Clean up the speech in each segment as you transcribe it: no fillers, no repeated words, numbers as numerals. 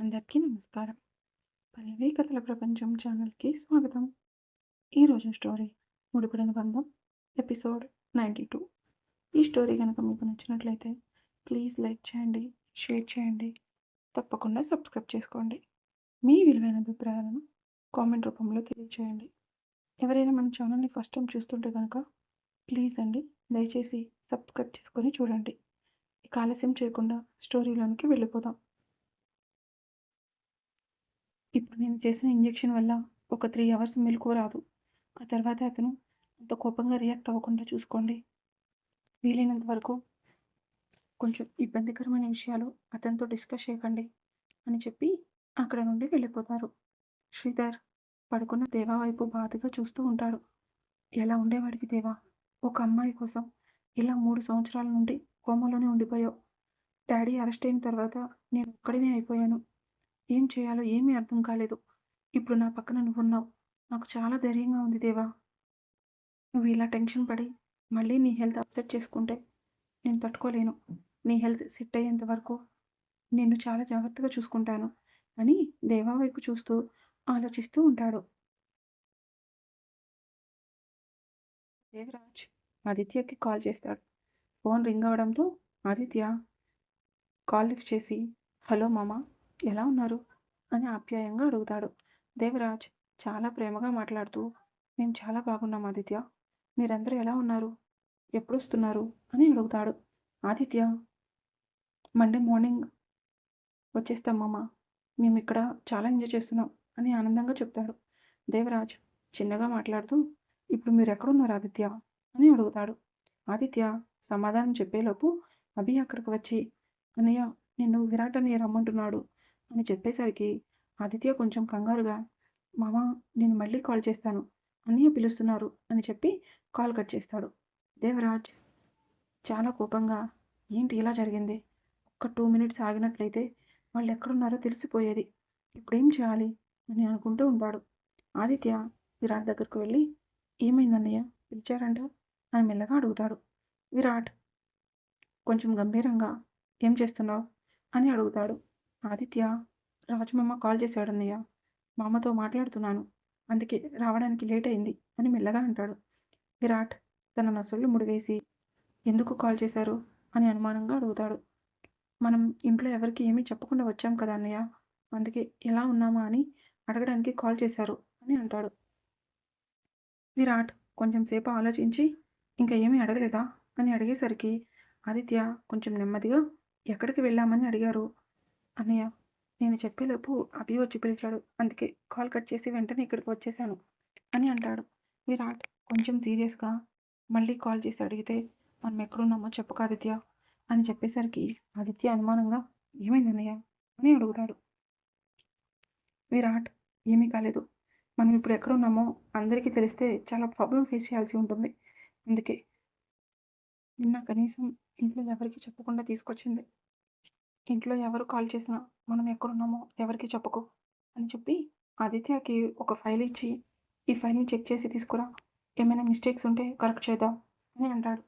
అందరికీ నమస్కారం. పల్లవి కథల ప్రపంచం ఛానల్‌కి స్వాగతం. ఈరోజు స్టోరీ 'ముడిపడిన బంధం' ఎపిసోడ్ 92. ఈ స్టోరీ గనక మీకు నచ్చినట్లయితే ప్లీజ్ లైక్ చేయండి, షేర్ చేయండి, తప్పకుండా సబ్స్క్రైబ్ చేసుకోండి. మీ విలువైన అభిప్రాయాలను కామెంట్ రూపంలో తెలియచేయండి. ఎవరైనా మన ఛానల్‌ని ఫస్ట్ టైం చూస్తుంటే కనుక ప్లీజ్ అండి దయచేసి సబ్స్క్రైబ్ చేసుకొని చూడండి. ఇక ఆలస్యం చేయకుండా స్టోరీలోనికి వెళ్ళిపోదాం. ఇప్పుడు నేను చేసిన ఇంజెక్షన్ వల్ల ఒక 3 అవర్స్ మెలకువ రాదు. ఆ తర్వాత అతను అంత కోపంగా రియాక్ట్ అవ్వకుండా చూసుకోండి. వీలైనంత వరకు కొంచెం ఇబ్బందికరమైన విషయాలు అతనితో డిస్కస్ చేయకండి అని చెప్పి అక్కడ నుండి వెళ్ళిపోతారు. శ్రీధర్ పడుకున్న దేవా వైపు బాధగా చూస్తూ ఉంటాడు. ఎలా ఉండేవాడివి దేవా? ఒక అమ్మాయి కోసం ఇలా 3 సంవత్సరాల నుండి కోమాలోనే ఉండిపోయావు. డాడీ అరెస్ట్ అయిన తర్వాత నేను ఒక్కడినే అయిపోయాను. ఏం చేయాలో ఏమీ అర్థం కాలేదు. ఇప్పుడు నా పక్కన నువ్వున్నావు. నాకు చాలా ధైర్యంగా ఉంది దేవా. నువ్వు ఇలా టెన్షన్ పడి మళ్ళీ నీ హెల్త్ అప్సెట్ చేసుకుంటే నేను తట్టుకోలేను. నీ హెల్త్ సెట్ అయ్యేంత వరకు నిన్ను చాలా జాగ్రత్తగా చూసుకుంటాను అని దేవా వైపు చూస్తూ ఆలోచిస్తూ ఉంటాడు. దేవరాజ్ ఆదిత్యకి కాల్ చేస్తాడు. ఫోన్ రింగ్ అవ్వడంతో ఆదిత్య కాల్ లిఫ్ట్ చేసి హలో మామ, ఎలా ఉన్నారు అని ఆప్యాయంగా అడుగుతాడు. దేవరాజ్ చాలా ప్రేమగా మాట్లాడుతూ మేము చాలా బాగున్నాం ఆదిత్య, మీరందరూ ఎలా ఉన్నారు, ఎప్పుడొస్తున్నారు అని అడుగుతాడు. ఆదిత్య మండే మార్నింగ్ వచ్చేస్తాం మామ, మేము ఇక్కడ చాలా ఎంజాయ్ చేస్తున్నాం అని ఆనందంగా చెప్తాడు. దేవరాజ్ చిన్నగా మాట్లాడుతూ ఇప్పుడు మీరు ఎక్కడున్నారు ఆదిత్య అని అడుగుతాడు. ఆదిత్య సమాధానం చెప్పేలోపు అభి అక్కడికి వచ్చి అన్నయ్య నిన్ను విరాట్ అన్నయ్య రమ్మంటున్నాడు అని చెప్పేసరికి ఆదిత్య కొంచెం కంగారుగా మామ నేను మళ్ళీ కాల్ చేస్తాను, అన్నయ్య పిలుస్తున్నారు అని చెప్పి కాల్ కట్ చేస్తాడు. దేవరాజ్ చాలా కోపంగా ఏంటి ఇలా జరిగింది, ఒక్క 2 మినిట్స్ ఆగినట్లయితే వాళ్ళు ఎక్కడున్నారో తెలిసిపోయేది, ఇప్పుడేం చేయాలి అని అనుకుంటూ ఉంటాడు. ఆదిత్య విరాట్ దగ్గరకు వెళ్ళి ఏమైందన్నయ్య పిలిచారంట అని మెల్లగా అడుగుతాడు. విరాట్ కొంచెం గంభీరంగా ఏం చేస్తున్నావు అని అడుగుతాడు. ఆదిత్య రాజమామ కాల్ చేశాడన్నయ్య, మామతో మాట్లాడుతున్నాను, అందుకే రావడానికి లేట్ అయింది అని మెల్లగా అంటాడు. విరాట్ తన నొసళ్ళు ముడివేసి ఎందుకు కాల్ చేశారు అని అనుమానంగా అడుగుతాడు. మనం ఇంట్లో ఎవరికి ఏమీ చెప్పకుండా వచ్చాం కదా అన్నయ్య, అందుకే ఎలా ఉన్నామా అని అడగడానికి కాల్ చేశారు అని అంటాడు. విరాట్ కొంచెం సేపు ఆలోచించి ఇంకా ఏమీ అడగలేదా అని అడిగేసరికి ఆదిత్య కొంచెం నెమ్మదిగా ఎక్కడికి వెళ్ళామని అడిగారు అన్నయ్య, నేను చెప్పేలోపు అభి వచ్చి పిలిచాడు, అందుకే కాల్ కట్ చేసి వెంటనే ఇక్కడికి వచ్చేసాను అని అంటాడు. విరాట్ కొంచెం సీరియస్గా మళ్ళీ కాల్ చేసి అడిగితే మనం ఎక్కడున్నామో చెప్పకు ఆదిత్య అని చెప్పేసరికి ఆదిత్య అనుమానంగా ఏమైంది అన్నయ్య అని అడుగుతాడు. విరాట్ ఏమీ కాలేదు, మనం ఇప్పుడు ఎక్కడున్నామో అందరికీ తెలిస్తే చాలా ప్రాబ్లం ఫేస్ చేయాల్సి ఉంటుంది, అందుకే నిన్న కనీసం ఇంట్లో ఎవరికి చెప్పకుండా తీసుకొచ్చింది. ఇంట్లో ఎవరు కాల్ చేసినా మనం ఎక్కడున్నామో ఎవరికి చెప్పకు అని చెప్పి ఆదిత్యకి ఒక ఫైల్ ఇచ్చి ఈ ఫైల్ని చెక్ చేసి తీసుకురా, ఏమైనా మిస్టేక్స్ ఉంటే కరెక్ట్ చేద్దాం అని అంటాడు.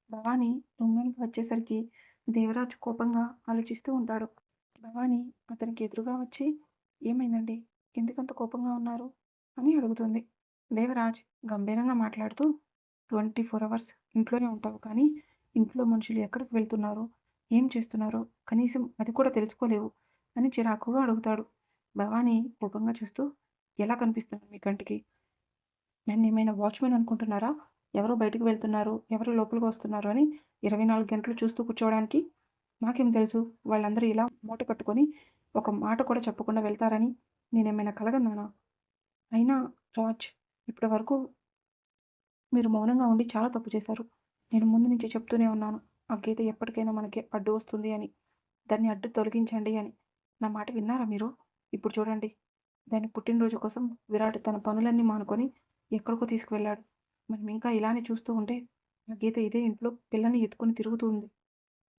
భవానీ రూమ్లోనికి వచ్చేసరికి దేవరాజ్ కోపంగా ఆలోచిస్తూ ఉంటాడు. భవానీ అతనికి ఎదురుగా వచ్చి ఏమైందండి, ఎందుకంత కోపంగా ఉన్నారు అని అడుగుతుంది. దేవరాజ్ గంభీరంగా మాట్లాడుతూ 24 అవర్స్ ఇంట్లోనే ఉంటావు కానీ ఇంట్లో మనుషులు ఎక్కడికి వెళ్తున్నారో ఏం చేస్తున్నారో కనీసం అది కూడా తెలుసుకోలేవు అని చిరాకుగా అడుగుతాడు. భవానీ కోపంగా చూస్తూ ఎలా కనిపిస్తున్నాను మీ కంటికి, నన్ను ఏమైనా వాచ్మెన్ అనుకుంటున్నారా, ఎవరు బయటకు వెళ్తున్నారు ఎవరు లోపలికి వస్తున్నారు అని 24 గంటలు చూస్తూ కూర్చోవడానికి, నాకేం తెలుసు వాళ్ళందరూ ఇలా మూట కట్టుకొని ఒక మాట కూడా చెప్పకుండా వెళ్తారని నేనేమైనా కలగన్నానా, అయినా రాజ్ ఇప్పటి వరకు మీరు మౌనంగా ఉండి చాలా తప్పు చేశారు. నేను ముందు నుంచి చెప్తూనే ఉన్నాను ఆ గీత ఎప్పటికైనా మనకి అడ్డు వస్తుంది అని, దాన్ని అడ్డు తొలగించండి అని. నా మాట విన్నారా మీరు? ఇప్పుడు చూడండి, దాని పుట్టినరోజు కోసం విరాట్ తన పనులన్నీ మానుకొని ఎక్కడికో తీసుకువెళ్ళాడు. మనం ఇంకా ఇలానే చూస్తూ ఉంటే ఆ గీత ఇదే ఇంట్లో పిల్లని ఎత్తుకొని తిరుగుతూ ఉంది.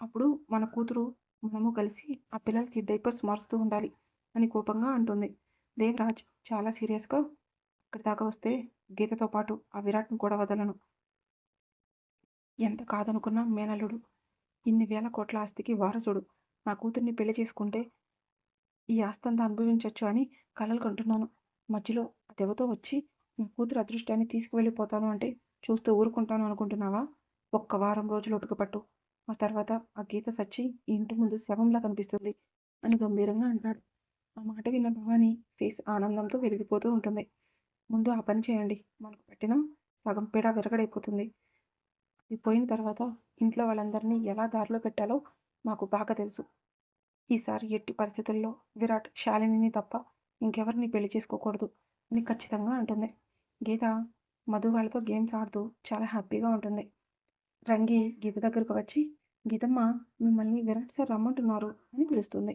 అప్పుడు మన కూతురు మనము కలిసి ఆ పిల్లలకి డైపర్స్ మారుస్తూ ఉండాలి అని కోపంగా అంటుంది. దేవరాజ్ చాలా సీరియస్గా అక్కడి దాకా వస్తే గీతతో పాటు ఆ విరాట్ను కూడా వదలను. ఎంత కాదనుకున్నా మేనల్లుడు, ఇన్ని వేల కోట్ల ఆస్తికి వారసుడు, నా కూతుర్ని పెళ్లి చేసుకుంటే ఈ ఆస్తంతా అనుభవించొచ్చు అని కలలు కంటున్నాను. మధ్యలో అదెవతో వచ్చి నా కూతురు అదృష్టాన్ని తీసుకువెళ్ళిపోతాను అంటే చూస్తూ ఊరుకుంటాను అనుకుంటున్నావా? ఒక్క వారం రోజులు ఓపిక పట్టు. ఆ తర్వాత ఆ గీత సచ్చి ఈ ఇంటి ముందు శవంలా కనిపిస్తుంది అని గంభీరంగా అంటాడు. ఆ మాట విన్న భవాని ఫేస్ ఆనందంతో వెలిగిపోతూ ఉంటుంది. ముందు ఆ పని చేయండి. మనకు పెట్టిన సగం పీడ విరగడైపోతుంది. ఇది పోయిన తర్వాత ఇంట్లో వాళ్ళందరినీ ఎలా దారిలో పెట్టాలో మాకు బాగా తెలుసు. ఈసారి ఎట్టి పరిస్థితుల్లో విరాట్ శాలినిని తప్ప ఇంకెవరిని పెళ్లి చేసుకోకూడదు అని ఖచ్చితంగా అంటుంది. గీత మధు వాళ్ళతో గేమ్స్ ఆడుతూ చాలా హ్యాపీగా ఉంటుంది. రంగి గీత దగ్గరకు వచ్చి, గీతమ్మ, మిమ్మల్ని విరాట్ సార్ రమ్మంటున్నారు అని పిలుస్తుంది.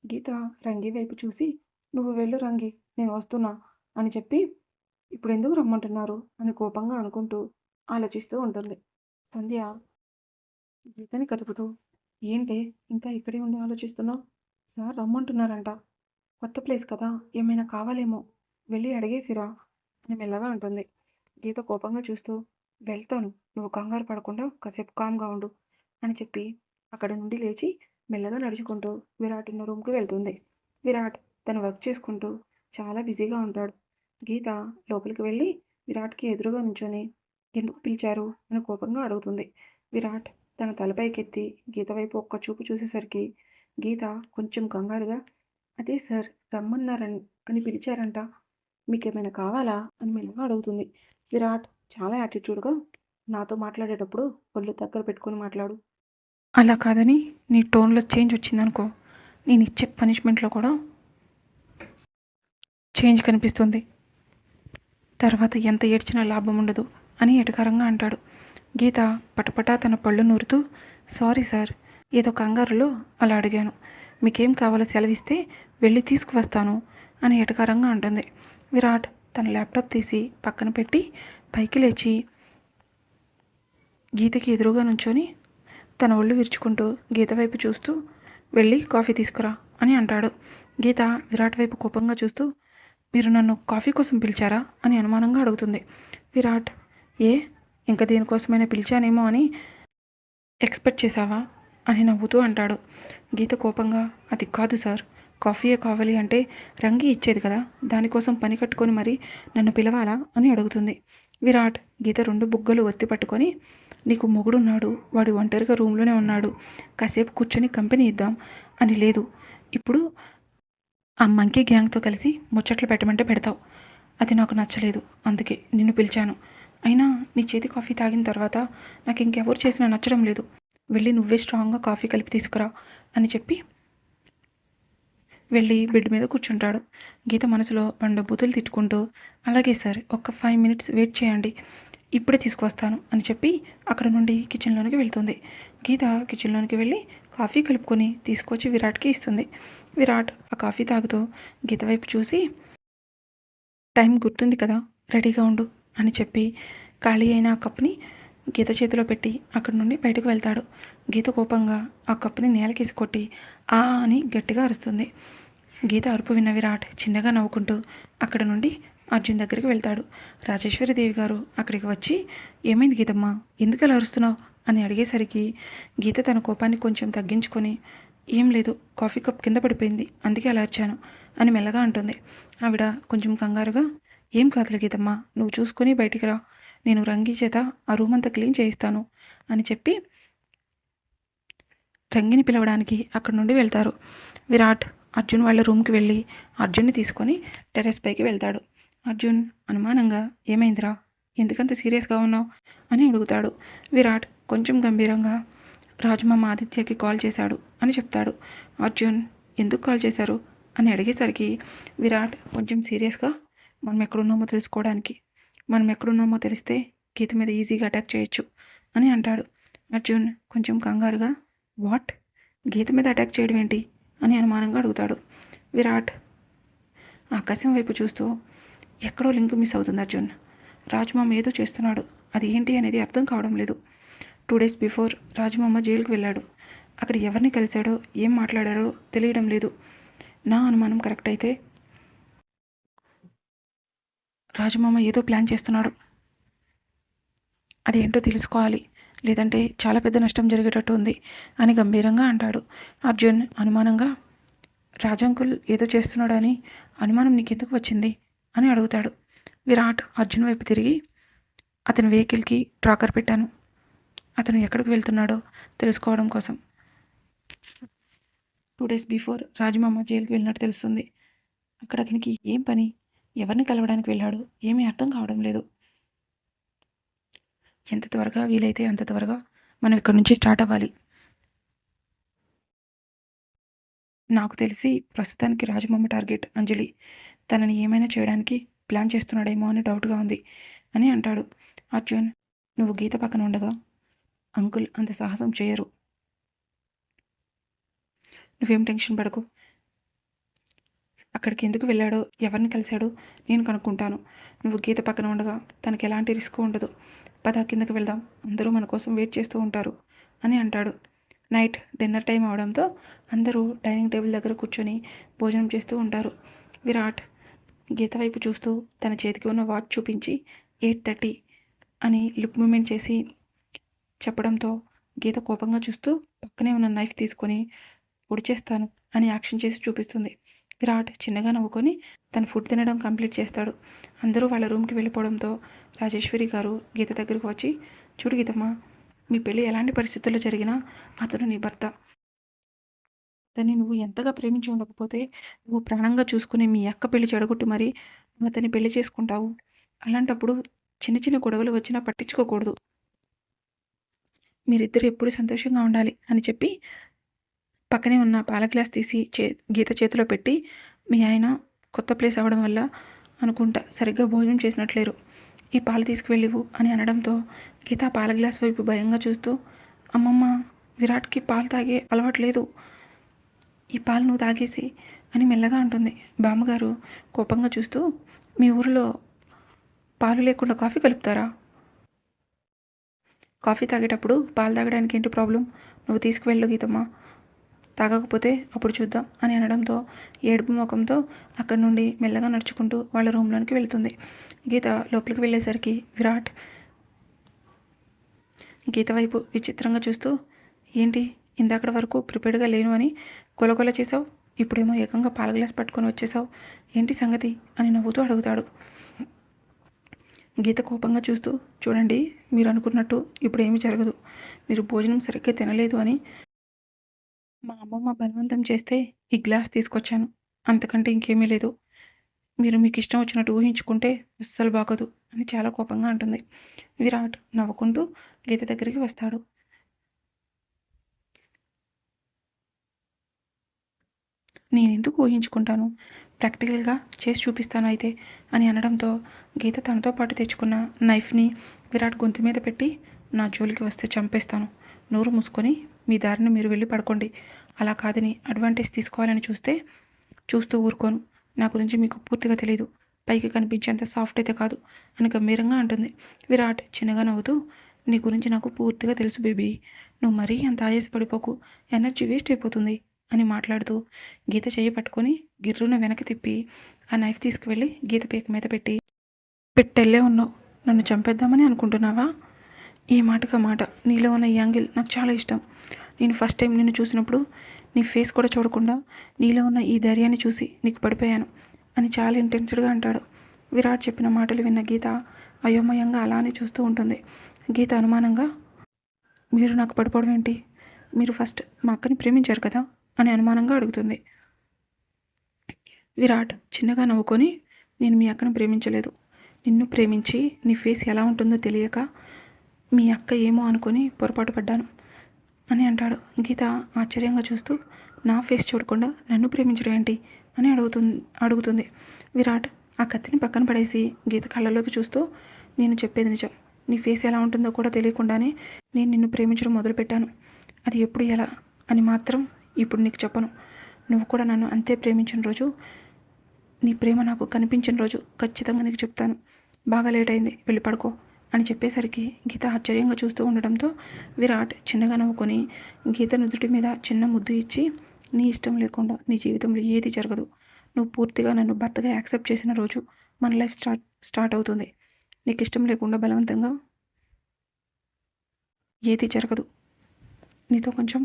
గీత రంగి వైపు చూసి, నువ్వు వెళ్ళు రంగి, నేను వస్తున్నా అని చెప్పి, ఇప్పుడు ఎందుకు రమ్మంటున్నారు అని కోపంగా అనుకుంటూ ఆలోచిస్తూ ఉంటుంది. సంధ్య గీతని కదుపుతూ, ఏంటే ఇంకా ఇక్కడే ఉండి ఆలోచిస్తున్నావు? సార్ రమ్మంటున్నారంట. కొత్త ప్లేస్ కదా, ఏమైనా కావాలేమో, వెళ్ళి అడిగేసిరా అని మెల్లగా అంటుంది. గీత కోపంగా చూస్తూ, వెళ్తాను, నువ్వు కంగారు పడకుండా కాసేపు కామ్గా ఉండు అని చెప్పి అక్కడ నుండి లేచి మెల్లగా నడుచుకుంటూ విరాట్ ఉన్న రూమ్కి వెళ్తుంది. విరాట్ తన వర్క్ చేసుకుంటూ చాలా బిజీగా ఉంటాడు. గీత లోపలికి వెళ్ళి విరాట్కి ఎదురుగా నుంచొని ఎందుకు పిలిచారు అని కోపంగా అడుగుతుంది. విరాట్ తన తలపైకెత్తి గీత వైపు ఒక్క చూపు చూసేసరికి గీత కొంచెం కంగారుగా, అదే సార్ రమ్మన్నారని అని పిలిచారంట, మీకేమైనా కావాలా అని మెల్లగా అడుగుతుంది. విరాట్ చాలా యాటిట్యూడ్గా, నాతో మాట్లాడేటప్పుడు ఒళ్ళు దగ్గర పెట్టుకొని మాట్లాడు, అలా కాదని నీ టోన్లో చేంజ్ వచ్చిందనుకో, నేను ఇచ్చే పనిష్మెంట్లో కూడా చేంజ్ కనిపిస్తుంది, తర్వాత ఎంత ఏడ్చినా లాభం ఉండదు అని ఎటకారంగా అంటాడు. గీత పటపటా తన పళ్ళు నూరుతూ, సారీ సార్, ఏదో కంగారులో అలా అడిగాను, మీకేం కావాలో సెలవిస్తే వెళ్ళి తీసుకువస్తాను అని ఎటకారంగా అంటుంది. విరాట్ తన ల్యాప్టాప్ తీసి పక్కన పెట్టి పైకి లేచి గీతకి ఎదురుగా నుంచొని తన ఒళ్ళు విరుచుకుంటూ గీత వైపు చూస్తూ, వెళ్ళి కాఫీ తీసుకురా అని అంటాడు. గీత విరాట్ వైపు కోపంగా చూస్తూ, మీరు నన్ను కాఫీ కోసం పిలిచారా అని అనుమానంగా అడుగుతుంది. విరాట్, ఏ ఇంకా దేనికోసమైనా పిలిచానేమో అని ఎక్స్పెక్ట్ చేశావా అని నవ్వుతూ అంటాడు. గీత కోపంగా, అది కాదు సార్, కాఫీయే కావాలి అంటే రంగి ఇచ్చేది కదా, దానికోసం పని కట్టుకొని మరీ నన్ను పిలవాలా అని అడుగుతుంది. విరాట్ గీత రెండు బుగ్గలు ఒత్తి పట్టుకొని, నీకు మొగుడున్నాడు, వాడు ఒంటరిగా రూమ్లోనే ఉన్నాడు, కాసేపు కూర్చొని కంపెనీ ఇద్దాం అని లేదు, ఇప్పుడు ఆ మంకీ గ్యాంగ్తో కలిసి ముచ్చట్లు పెట్టమంటే పెడతావు, అది నాకు నచ్చలేదు, అందుకే నిన్ను పిలిచాను, అయినా నీ చేతి కాఫీ తాగిన తర్వాత నాకు ఇంకెవరు చేసినా నచ్చడం లేదు, వెళ్ళి నువ్వే స్ట్రాంగ్గా కాఫీ కలిపి తీసుకురా అని చెప్పి వెళ్ళి బెడ్ మీద కూర్చుంటాడు. గీత మనసులో బండబూతులు తిట్టుకుంటూ, అలాగే సార్, ఒక్క 5 minutes వెయిట్ చేయండి, ఇప్పుడే తీసుకువస్తాను అని చెప్పి అక్కడ నుండి కిచెన్లోనికి వెళ్తుంది. గీత కిచెన్లోనికి వెళ్ళి కాఫీ కలుపుకొని తీసుకొచ్చి విరాట్కి ఇస్తుంది. విరాట్ ఆ కాఫీ తాగుతూ గీత వైపు చూసి, టైం గుర్తుంది కదా, రెడీగా ఉండు అని చెప్పి ఖాళీ అయిన ఆ కప్ని గీత చేతిలో పెట్టి అక్కడి నుండి బయటకు వెళ్తాడు. గీత కోపంగా ఆ కప్పుని నేలకేసి కొట్టి ఆ అని గట్టిగా అరుస్తుంది. గీత అరుపు విన్న విరాట్ చిన్నగా నవ్వుకుంటూ అక్కడ నుండి అర్జున్ దగ్గరికి వెళ్తాడు. రాజేశ్వరి దేవి గారు అక్కడికి వచ్చి, ఏమైంది గీతమ్మ, ఎందుకు అలా అరుస్తున్నావు అని అడిగేసరికి గీత తన కోపాన్ని కొంచెం తగ్గించుకొని, ఏం లేదు, కాఫీ కప్ కింద పడిపోయింది, అందుకే అలా అరిచాను అని మెల్లగా అంటుంది. ఆవిడ కొంచెం కంగారుగా, ఏం కాదులే గీతమ్మ, నువ్వు చూసుకొని బయటికి రా, నేను రంగి చేత ఆ రూమ్ అంతా క్లీన్ చేయిస్తాను అని చెప్పి రంగిని పిలవడానికి అక్కడి నుండి వెళ్తారు. విరాట్ అర్జున్ వాళ్ళ రూమ్కి వెళ్ళి అర్జున్ని తీసుకొని టెర్రస్ పైకి వెళ్తాడు. అర్జున్ అనుమానంగా, ఏమైందిరా, ఎందుకంత సీరియస్గా ఉన్నావు అని అడుగుతాడు. విరాట్ కొంచెం గంభీరంగా, రాజమామ ఆదిత్యకి కాల్ చేశాడు అని చెప్తాడు. అర్జున్, ఎందుకు కాల్ చేశారు అని అడిగేసరికి విరాట్ కొంచెం సీరియస్గా, మనం ఎక్కడున్నామో తెలుసుకోవడానికి, మనం ఎక్కడున్నామో తెలిస్తే గీత మీద ఈజీగా అటాక్ చేయొచ్చు అని అంటాడు. అర్జున్ కొంచెం కంగారుగా, వాట్, గీత మీద అటాక్ చేయడం ఏంటి అని అనుమానంగా అడుగుతాడు. విరాట్ ఆకాశం వైపు చూస్తూ, ఎక్కడో లింక్ మిస్ అవుతుంది అర్జున్, రాజమామ ఏదో చేస్తున్నాడు, అది ఏంటి అనేది అర్థం కావడం లేదు. 2 days బిఫోర్ రాజమామ జైలుకి వెళ్ళాడు, అక్కడ ఎవరిని కలిశాడో ఏం మాట్లాడాడో తెలియడం లేదు. నా అనుమానం కరెక్ట్ అయితే రాజమామ ఏదో ప్లాన్ చేస్తున్నాడు, అది ఏంటో తెలుసుకోవాలి, లేదంటే చాలా పెద్ద నష్టం జరిగేటట్టు ఉంది అని గంభీరంగా అంటాడు. అర్జున్ అనుమానంగా, రాజంకుల్ ఏదో చేస్తున్నాడని అనుమానం నీకెందుకు వచ్చింది అని అడుగుతాడు. విరాట్ అర్జున్ వైపు తిరిగి అతని వెహికల్కి ట్రాకర్ పెట్టాను, అతను ఎక్కడికి వెళ్తున్నాడో తెలుసుకోవడం కోసం. 2 days బిఫోర్ రాజమామ జైలుకి వెళ్ళినట్టు తెలుస్తుంది. అక్కడ అతనికి ఏం పని, ఎవరిని కలవడానికి వెళ్ళాడు ఏమీ అర్థం కావడం లేదు. ఎంత త్వరగా వీలైతే అంత త్వరగా మనం ఇక్కడ నుంచి స్టార్ట్ అవ్వాలి. నాకు తెలిసి ప్రస్తుతానికి రాజమామ టార్గెట్ అంజలి. తనని ఏమైనా చేయడానికి ప్లాన్ చేస్తున్నాడేమో అని డౌట్గా ఉంది అని అంటాడు. అర్జున్, నువ్వు గీత పక్కన ఉండగా అంకుల్ అంత సాహసం చేయరు. నువ్వేం టెన్షన్ పడకు. అక్కడికి ఎందుకు వెళ్ళాడో ఎవరిని కలిశాడో నేను కనుక్కుంటాను. నువ్వు గీత పక్కన ఉండగా తనకి ఎలాంటి రిస్క్ ఉండదు. పద కిందకి వెళ్దాం, అందరూ మన కోసం వెయిట్ చేస్తూ ఉంటారు అని అంటాడు. నైట్ డిన్నర్ టైం అవడంతో అందరూ డైనింగ్ టేబుల్ దగ్గర కూర్చొని భోజనం చేస్తూ ఉంటారు. విరాట్ గీత వైపు చూస్తూ తన చేతికి ఉన్న వాచ్ చూపించి 8:30 అని లిప్ మూమెంట్ చేసి చెప్పడంతో గీత కోపంగా చూస్తూ పక్కనే ఉన్న నైఫ్ తీసుకొని పొడిచేస్తాను అని యాక్షన్ చేసి చూపిస్తుంది. విరాట్ చిన్నగా నవ్వుకొని తన ఫుడ్ తినడం కంప్లీట్ చేస్తాడు. అందరూ వాళ్ళ రూమ్కి వెళ్ళిపోవడంతో రాజేశ్వరి గారు గీత దగ్గరకు వచ్చి, చూడు గీతమ్మ, మీ పెళ్ళి ఎలాంటి పరిస్థితుల్లో జరిగినా అతను నీ భర్త. అతన్ని నువ్వు ఎంతగా ప్రేమించి ఉండకపోతే నువ్వు ప్రాణంగా చూసుకునే మీ అక్క పెళ్లి చెడగొట్టి మరి నువ్వు అతన్ని పెళ్లి చేసుకుంటావు. అలాంటప్పుడు చిన్న చిన్న గొడవలు వచ్చినా పట్టించుకోకూడదు. మీరిద్దరు ఎప్పుడు సంతోషంగా ఉండాలి అని చెప్పి పక్కనే ఉన్న పాల గ్లాస్ తీసి గీత చేతిలో పెట్టి, మీ ఆయన కొత్త ప్లేస్ అవ్వడం వల్ల అనుకుంటా సరిగ్గా భోజనం చేసినట్లేరు, ఈ పాలు తీసుకువెళ్ళివు అని అనడంతో గీత పాల గ్లాస్ వైపు భయంగా చూస్తూ, అమ్మమ్మ, విరాట్కి పాలు తాగే అలవాట్లేదు, ఈ పాలు నువ్వు తాగేసి అని మెల్లగా అంటుంది. బామ్మగారు కోపంగా చూస్తూ, మీ ఊరిలో పాలు లేకుండా కాఫీ కలుపుతారా? కాఫీ తాగేటప్పుడు పాలు తాగడానికి ఏంటి ప్రాబ్లం? నువ్వు తీసుకువెళ్ళు గీతమ్మ, తాగకపోతే అప్పుడు చూద్దాం అని అనడంతో ఏడుపు ముఖంతో అక్కడి నుండి మెల్లగా నడుచుకుంటూ వాళ్ళ రూమ్లోనికి వెళ్తుంది. గీత లోపలికి వెళ్ళేసరికి విరాట్ గీత వైపు విచిత్రంగా చూస్తూ, ఏంటి ఇందాకడ వరకు ప్రిపేర్డ్గా లేను అని కొలగొల చేసావు, ఇప్పుడేమో ఏకంగా పాల గ్లాస్ పట్టుకొని వచ్చేసావు, ఏంటి సంగతి అని నవ్వుతూ అడుగుతాడు. గీత కోపంగా చూస్తూ, చూడండి, మీరు అనుకున్నట్టు ఇప్పుడు ఏమీ జరగదు. మీరు భోజనం సరిగ్గా తినలేదు అని మా అమ్మమ్మ బలవంతం చేస్తే ఈ గ్లాస్ తీసుకొచ్చాను, అంతకంటే ఇంకేమీ లేదు. మీరు మీకు ఇష్టం వచ్చినట్టు ఊహించుకుంటే అస్సలు బాగోదు అని చాలా కోపంగా అంటుంది. విరాట్ నవ్వుకుంటూ గీత దగ్గరికి వస్తాడు. నేను ఎందుకు ఊహించుకుంటాను, ప్రాక్టికల్గా చేసి చూపిస్తాను అయితే అని అనడంతో గీత తనతో పాటు తెచ్చుకున్న నైఫ్ని విరాట్ గొంతు మీద పెట్టి, నా జోలికి వస్తే చంపేస్తాను, నోరు మూసుకొని మీ దారిని మీరు వెళ్ళి పడుకోండి, అలా కాదని అడ్వాంటేజ్ తీసుకోవాలని చూస్తూ ఊరుకోను, నా గురించి మీకు పూర్తిగా తెలియదు, పైకి కనిపించేంత సాఫ్ట్ అయితే కాదు అని గంభీరంగా అంటుంది. విరాట్ చిన్నగా నవ్వుతూ, నీ గురించి నాకు పూర్తిగా తెలుసు బేబీ, నువ్వు మరీ అంత ఆయాసపడిపోకు, ఎనర్జీ వేస్ట్ అయిపోతుంది అని మాట్లాడుతూ గీత చెయ్యి పట్టుకొని గిర్రున వెనక్కి తిప్పి ఆ నైఫ్ తీసుకువెళ్ళి గీత పీక మీద పెట్టెళ్ళే ఉన్నావు, నన్ను చంపేద్దామని అనుకుంటున్నావా? ఈ మాటగా మాట, నీలో ఉన్న ఈ యాంగిల్ నాకు చాలా ఇష్టం. నేను ఫస్ట్ టైం నిన్ను చూసినప్పుడు నీ ఫేస్ కూడా చూడకుండా నీలో ఉన్న ఈ ధైర్యాన్ని చూసి నీకు పడిపోయాను అని చాలా ఇంటెన్స్డ్గా అంటాడు. విరాట్ చెప్పిన మాటలు విన్న గీత అయోమయంగా అలానే చూస్తూ ఉంటుంది. గీత అనుమానంగా, మీరు నాకు పడిపోవడం ఏంటి, మీరు ఫస్ట్ మా అక్కని ప్రేమించారు కదా అని అనుమానంగా అడుగుతుంది. విరాట్ చిన్నగా నవ్వుకొని, నేను మీ అక్కను ప్రేమించలేదు, నిన్ను ప్రేమించి నీ ఫేస్ ఎలా ఉంటుందో తెలియక మీ అక్క ఏమో అనుకొని పొరపాటు పడ్డాను అని అంటాడు. గీత ఆశ్చర్యంగా చూస్తూ, నా ఫేస్ చూడకుండా నన్ను ప్రేమించడం ఏంటి అని అడుగుతుంది. విరాట్ ఆ కత్తిని పక్కన పడేసి గీత కళ్ళలోకి చూస్తూ, నేను చెప్పేది నిజం, నీ ఫేస్ ఎలా ఉంటుందో కూడా తెలియకుండానే నేను నిన్ను ప్రేమించడం మొదలుపెట్టాను, అది ఎప్పుడు ఎలా అని మాత్రం ఇప్పుడు నీకు చెప్పను, నువ్వు కూడా నన్ను అంతే ప్రేమించిన రోజు, నీ ప్రేమ నాకు కనిపించిన రోజు ఖచ్చితంగా నీకు చెప్తాను, బాగా లేట్ అయింది, వెళ్ళి పడుకో అని చెప్పేసరికి గీత ఆశ్చర్యంగా చూస్తూ ఉండడంతో విరాట్ చిన్నగా నవ్వుకొని గీత నుదుటి మీద చిన్న ముద్దు ఇచ్చి, నీ ఇష్టం లేకుండా నీ జీవితంలో ఏది జరగదు, నువ్వు పూర్తిగా నన్ను భర్తగా యాక్సెప్ట్ చేసిన రోజు మన లైఫ్ స్టార్ట్ అవుతుంది, నీకు ఇష్టం లేకుండా బలవంతంగా ఏది జరగదు, నీతో కొంచెం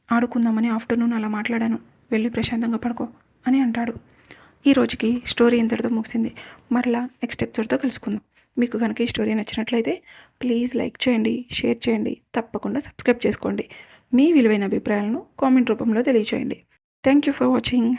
ఆడుకుందామని ఆఫ్టర్నూన్ అలా మాట్లాడాను, వెళ్ళి ప్రశాంతంగా పడుకో అని అంటాడు. ఈ రోజుకి స్టోరీ ఇంతటితో ముగిసింది. మరలా నెక్స్ట్ ఎపిసోడ్తో కలుసుకుందాం. మీకు కనుక ఈ స్టోరీ నచ్చినట్లయితే ప్లీజ్ లైక్ చేయండి, షేర్ చేయండి, తప్పకుండా సబ్స్క్రైబ్ చేసుకోండి. మీ విలువైన అభిప్రాయాలను కామెంట్ రూపంలో తెలియచేయండి. Thank you for watching.